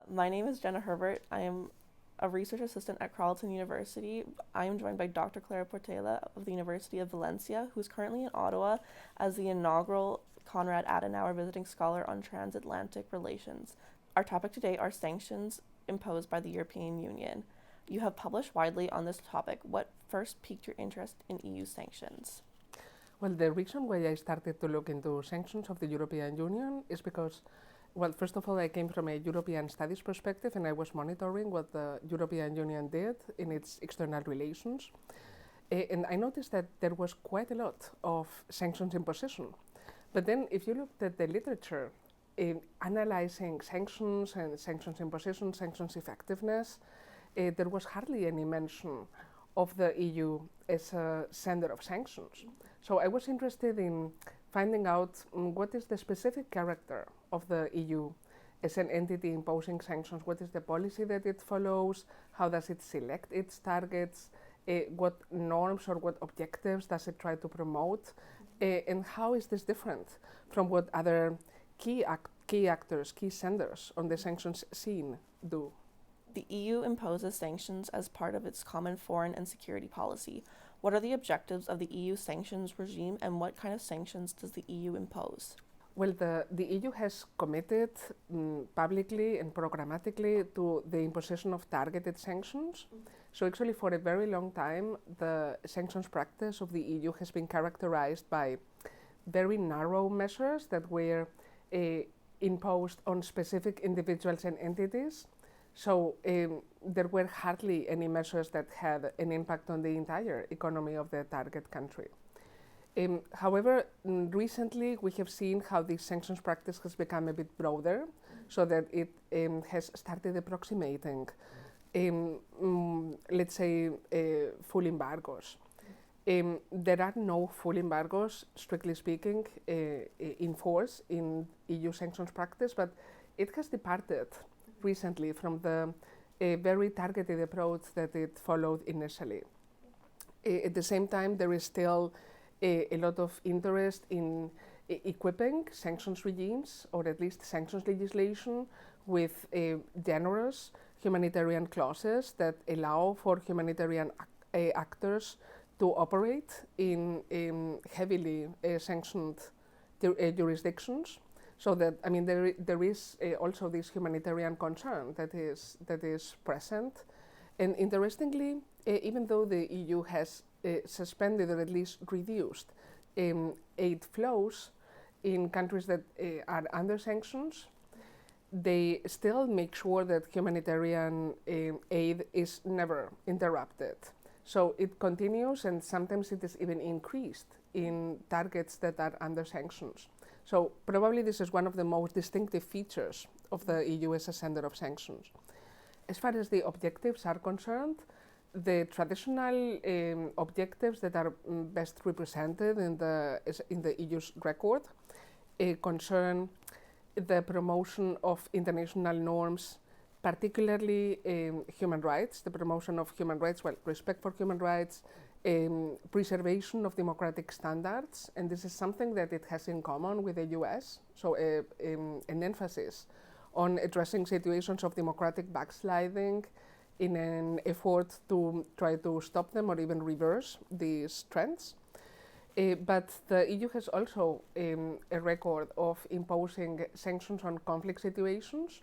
My name is Jenna Herbert. I am a research assistant at Carleton University. I am joined by Dr. Clara Portela of the University of Valencia, who is currently in Ottawa as the inaugural Konrad Adenauer Visiting Scholar on Transatlantic Relations. Our topic today are sanctions imposed by the European Union. You have published widely on this topic. What first piqued your interest in EU sanctions? Well, the reason why I started to look into sanctions of the European Union is because, well, first of all, I came from a European studies perspective and I was monitoring what the European Union did in its external relations. And I noticed that there was quite a lot of sanctions imposition. But then, if you looked at the literature in analyzing sanctions and sanctions imposition, sanctions effectiveness, there was hardly any mention of the EU as a sender of sanctions. So I was interested in finding out what is the specific character of the EU as an entity imposing sanctions, what is the policy that it follows, how does it select its targets, what norms or what objectives does it try to promote, and how is this different from what other key actors, key senders on the sanctions scene do. The EU imposes sanctions as part of its common foreign and security policy. What are the objectives of the EU sanctions regime, and what kind of sanctions does the EU impose? Well, the EU has committed publicly and programmatically to the imposition of targeted sanctions. So actually for a very long time, the sanctions practice of the EU has been characterized by very narrow measures that were imposed on specific individuals and entities. So there were hardly any measures that had an impact on the entire economy of the target country. However, recently we have seen how this sanctions practice has become a bit broader, so that it has started approximating, let's say, full embargoes. There are no full embargoes, strictly speaking, in force in EU sanctions practice, but it has departed recently from the very targeted approach that it followed initially. At the same time, there is still a lot of interest in equipping sanctions regimes, or at least sanctions legislation, with generous humanitarian clauses that allow for humanitarian actors to operate in heavily sanctioned jurisdictions. So that, I mean, there is also this humanitarian concern that is present. And interestingly, even though the EU has suspended or at least reduced aid flows in countries that are under sanctions, they still make sure that humanitarian aid is never interrupted. So it continues, and sometimes it is even increased in targets that are under sanctions. So probably this is one of the most distinctive features of the EU as a sender of sanctions. As far as the objectives are concerned, the traditional objectives that are best represented in the EU's record concern the promotion of international norms, particularly human rights, the promotion of human rights, well, respect for human rights, preservation of democratic standards, and this is something that it has in common with the US, so an emphasis on addressing situations of democratic backsliding in an effort to try to stop them or even reverse these trends. But the EU has also a record of imposing sanctions on conflict situations,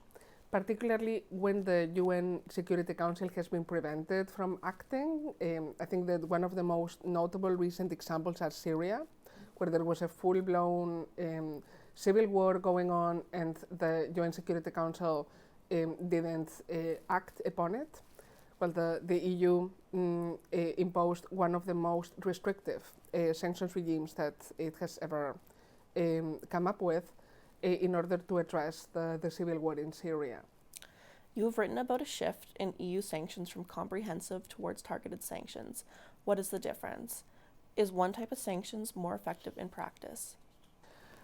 particularly when the UN Security Council has been prevented from acting. I think that one of the most notable recent examples are Syria, where there was a full-blown civil war going on and the UN Security Council didn't act upon it. Well, the EU imposed one of the most restrictive sanctions regimes that it has ever come up with in order to address the civil war in Syria. You have written about a shift in EU sanctions from comprehensive towards targeted sanctions. What is the difference? Is one type of sanctions more effective in practice?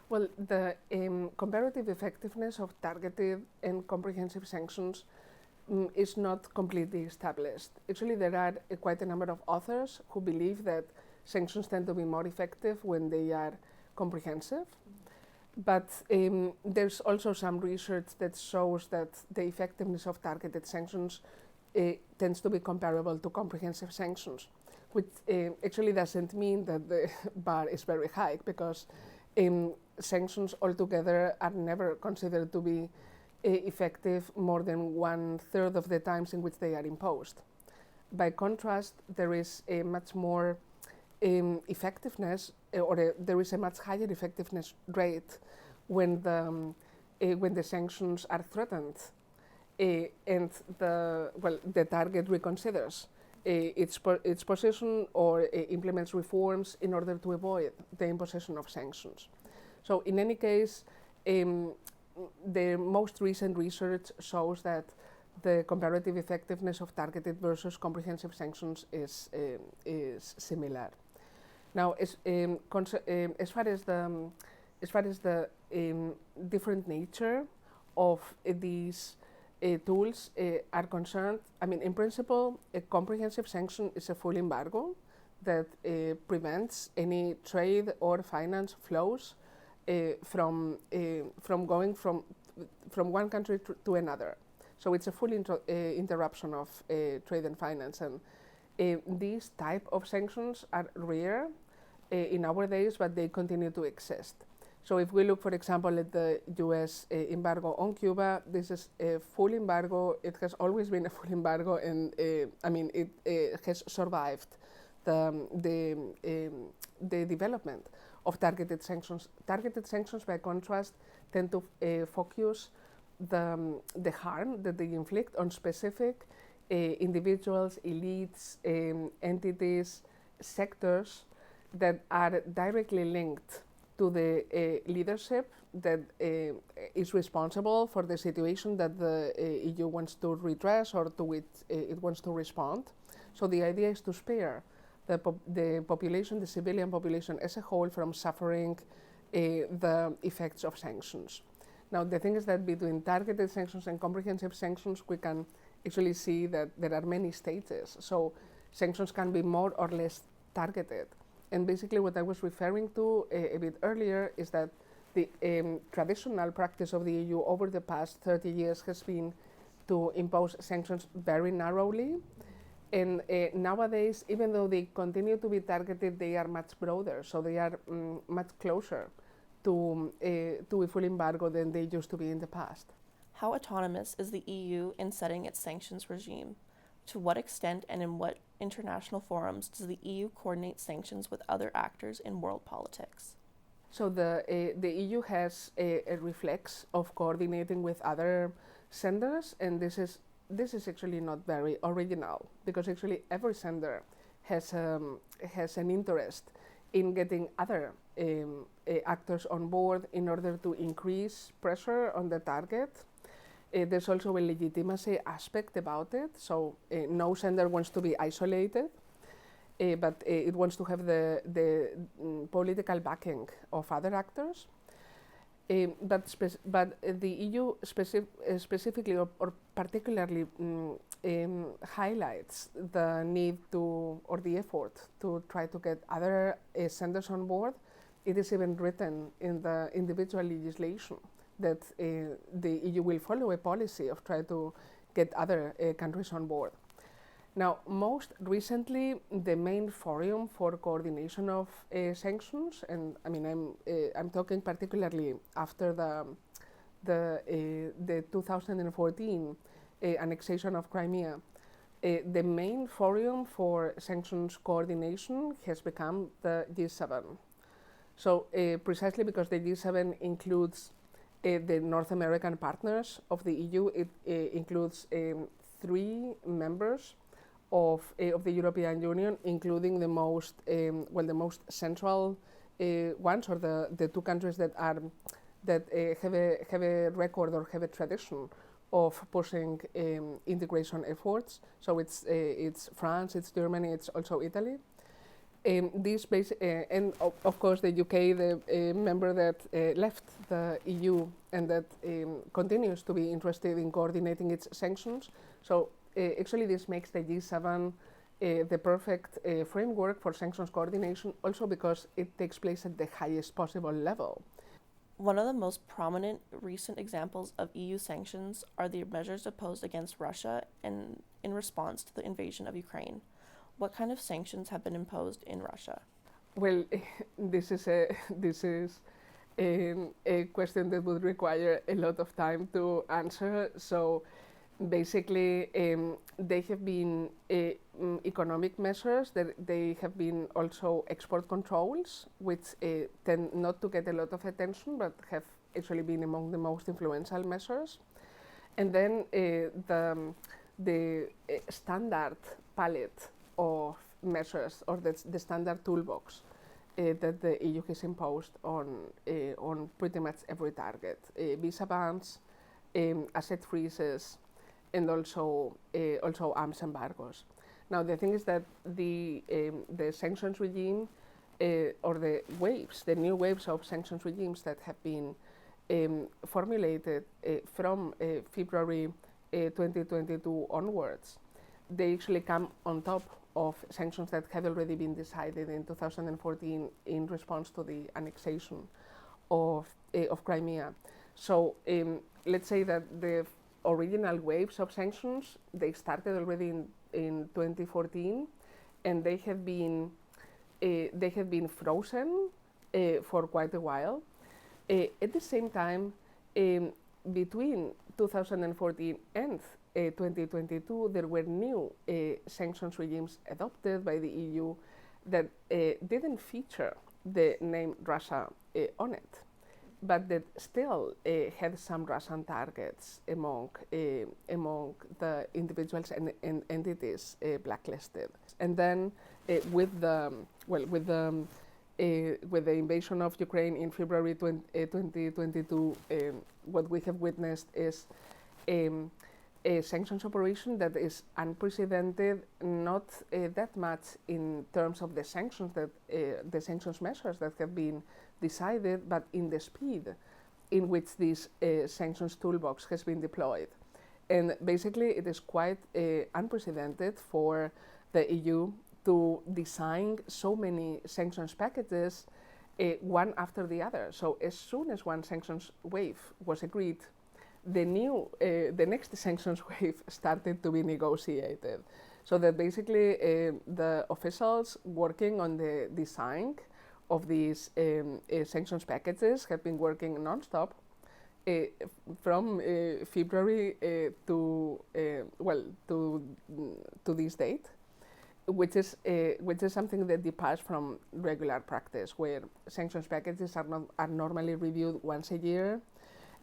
Well, the comparative effectiveness of targeted and comprehensive sanctions is not completely established. Actually, there are quite a number of authors who believe that sanctions tend to be more effective when they are comprehensive. But there's also some research that shows that the effectiveness of targeted sanctions tends to be comparable to comprehensive sanctions, which actually doesn't mean that the bar is very high, because sanctions altogether are never considered to be effective more than 1/3 of the times in which they are imposed. By contrast, there is a much more effectiveness, there is a much higher effectiveness rate when the sanctions are threatened, and the target reconsiders its position or implements reforms in order to avoid the imposition of sanctions. So in any case, the most recent research shows that the comparative effectiveness of targeted versus comprehensive sanctions is similar. Now, as far as the different nature of these tools are concerned, I mean, in principle, a comprehensive sanction is a full embargo that prevents any trade or finance flows from going from one country to another. So it's a full interruption of trade and finance, and these type of sanctions are rare in our days, but they continue to exist. So if we look, for example, at the US embargo on Cuba, this is a full embargo. It has always been a full embargo, and I mean, it has survived the development of targeted sanctions. Targeted sanctions, by contrast, tend to focus the harm that they inflict on specific individuals, elites, entities, sectors that are directly linked to the leadership that is responsible for the situation that the EU wants to redress or to which it wants to respond. So the idea is to spare the population, the civilian population as a whole, from suffering the effects of sanctions. Now, the thing is that between targeted sanctions and comprehensive sanctions, we can actually see that there are many stages. So sanctions can be more or less targeted. And basically what I was referring to a bit earlier is that the traditional practice of the EU over the past 30 years has been to impose sanctions very narrowly. And nowadays, even though they continue to be targeted, they are much broader. So they are much closer to a full embargo than they used to be in the past. How autonomous is the EU in setting its sanctions regime? To what extent and in what international forums does the EU coordinate sanctions with other actors in world politics? So the EU has a reflex of coordinating with other senders, and this is actually not very original, because actually every sender has an interest in getting other actors on board in order to increase pressure on the target. There's also a legitimacy aspect about it, so no sender wants to be isolated, but it wants to have the political backing of other actors. But the EU specifically or particularly highlights the need to, or the effort to try to get other senders on board. It is even written in the individual legislation that the EU will follow a policy of trying to get other countries on board. Now, most recently, the main forum for coordination of sanctions, and I mean, I'm talking particularly after the 2014 annexation of Crimea. The main forum for sanctions coordination has become the G7. So precisely because the G7 includes the North American partners of the EU, it includes 3 members of the European Union, including the most central ones, or the 2 countries that have a record or have a tradition of pushing integration efforts. So it's France, it's Germany, it's also Italy. And of course the UK, the member that left the EU and that continues to be interested in coordinating its sanctions. So actually this makes the G7 the perfect framework for sanctions coordination, also because it takes place at the highest possible level. One of the most prominent recent examples of EU sanctions are the measures imposed against Russia and in response to the invasion of Ukraine. What kind of sanctions have been imposed in Russia? Well, this is a question that would require a lot of time to answer. So basically, they have been economic measures. They have been also export controls, which tend not to get a lot of attention, but have actually been among the most influential measures. And then the standard palette of measures, or the standard toolbox that the EU has imposed on pretty much every target: visa bans, asset freezes, and also arms embargoes. Now the thing is that the sanctions regime, or the new waves of sanctions regimes that have been formulated from February 2022 onwards, they actually come on top of sanctions that had already been decided in 2014 in response to the annexation of Crimea. So let's say that the original waves of sanctions, they started already in 2014, and they have been frozen for quite a while. At the same time, between 2014 and 2022, there were new sanctions regimes adopted by the EU that didn't feature the name Russia on it, but that still had some Russian targets among the individuals and entities blacklisted. And then with the invasion of Ukraine in February 2022, what we have witnessed is a sanctions operation that is unprecedented, not that much in terms of the sanctions measures that have been decided, but in the speed in which this sanctions toolbox has been deployed. And basically, it is quite unprecedented for the EU to design so many sanctions packages one after the other. So as soon as one sanctions wave was agreed, the next sanctions wave started to be negotiated. So that basically the officials working on the design of these sanctions packages have been working non-stop from February to this date, which is something that departs from regular practice, where sanctions packages are normally reviewed once a year.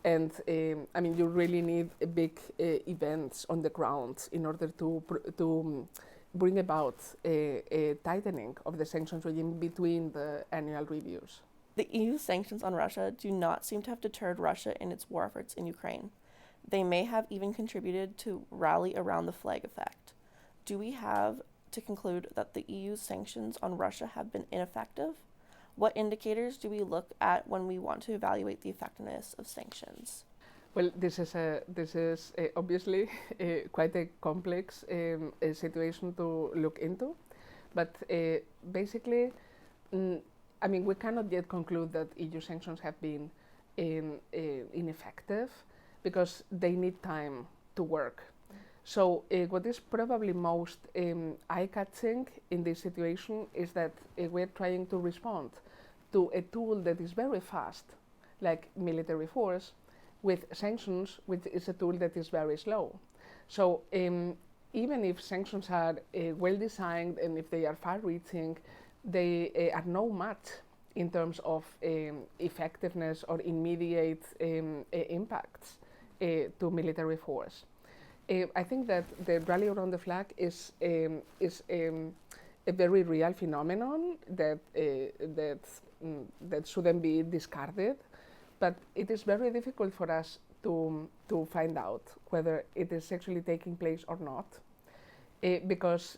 And you really need big events on the ground in order to bring about a tightening of the sanctions regime between the annual reviews. The EU sanctions on Russia do not seem to have deterred Russia in its war efforts in Ukraine. They may have even contributed to rally around the flag effect. Do we have to conclude that the EU's sanctions on Russia have been ineffective? What indicators do we look at when we want to evaluate the effectiveness of sanctions? Well, this is obviously quite a complex situation to look into, but basically, we cannot yet conclude that EU sanctions have been ineffective, because they need time to work. So what is probably most eye-catching in this situation is that we're trying to respond to a tool that is very fast, like military force, with sanctions, which is a tool that is very slow. So even if sanctions are well designed and if they are far-reaching, they are no match in terms of effectiveness or immediate impacts to military force. I think that the rally around the flag is a very real phenomenon that shouldn't be discarded, but it is very difficult for us to find out whether it is actually taking place or not, because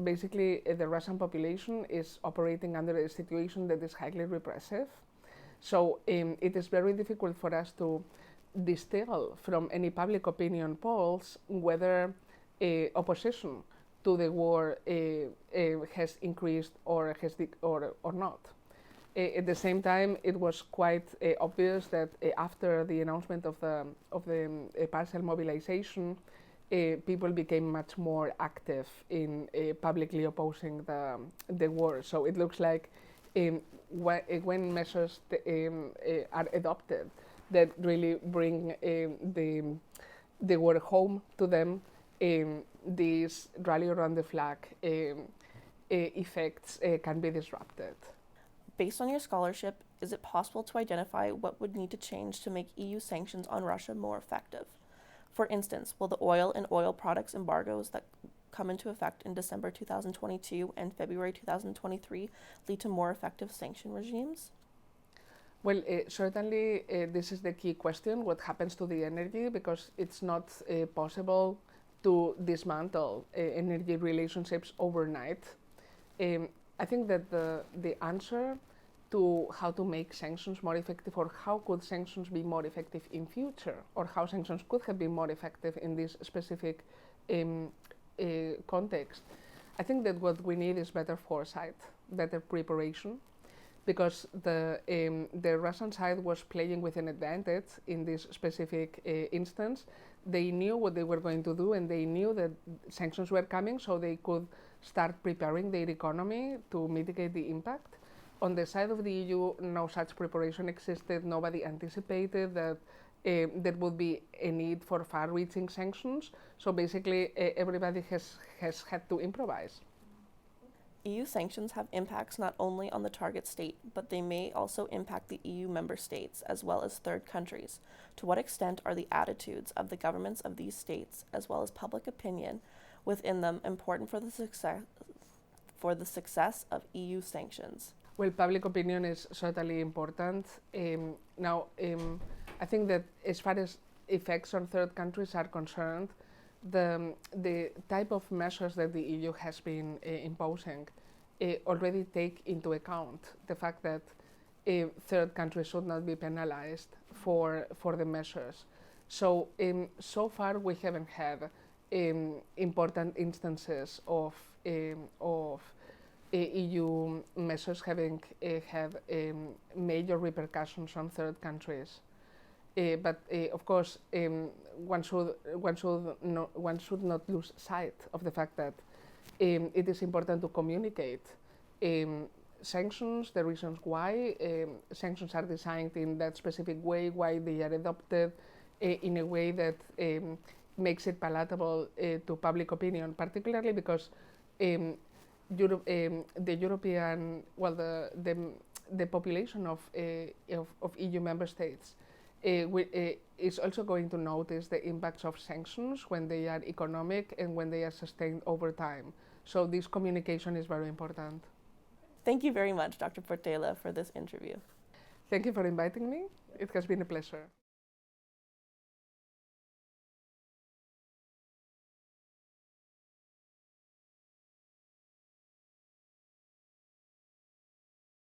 basically the Russian population is operating under a situation that is highly repressive. So it is very difficult for us to distill from any public opinion polls whether opposition to the war has increased or not. At the same time, it was quite obvious that after the announcement of the partial mobilization, people became much more active in publicly opposing the war. So it looks like when measures are adopted that really bring the war home to them, these rally around the flag effects can be disrupted. Based on your scholarship, is it possible to identify what would need to change to make EU sanctions on Russia more effective? For instance, will the oil and oil products embargoes that come into effect in December 2022 and February 2023 lead to more effective sanction regimes? Well, certainly this is the key question, what happens to the energy, because it's not possible to dismantle energy relationships overnight. I think that the answer to how to make sanctions more effective, or how could sanctions be more effective in future, or how sanctions could have been more effective in this specific context, I think that what we need is better foresight, better preparation, because the Russian side was playing with an advantage in this specific instance. They knew what they were going to do, and they knew that sanctions were coming, so they could start preparing their economy to mitigate the impact. On the side of the EU, no such preparation existed. Nobody anticipated that there would be a need for far-reaching sanctions. So basically, everybody has had to improvise. EU sanctions have impacts not only on the target state, but they may also impact the EU member states as well as third countries. To what extent are the attitudes of the governments of these states, as well as public opinion within them, important for the success of EU sanctions? Well, public opinion is certainly important. I think that as far as effects on third countries are concerned, the type of measures that the EU has been imposing already take into account the fact that third countries should not be penalized for the measures. So, so far we haven't had important instances of EU measures having had major repercussions on third countries. But of course, one should not lose sight of the fact that it is important to communicate sanctions, the reasons why sanctions are designed in that specific way, why they are adopted in a way that makes it palatable to public opinion, particularly because the European, well, the population of EU member states is also going to notice the impacts of sanctions when they are economic and when they are sustained over time. So this communication is very important. Thank you very much, Dr. Portela, for this interview. Thank you for inviting me. It has been a pleasure.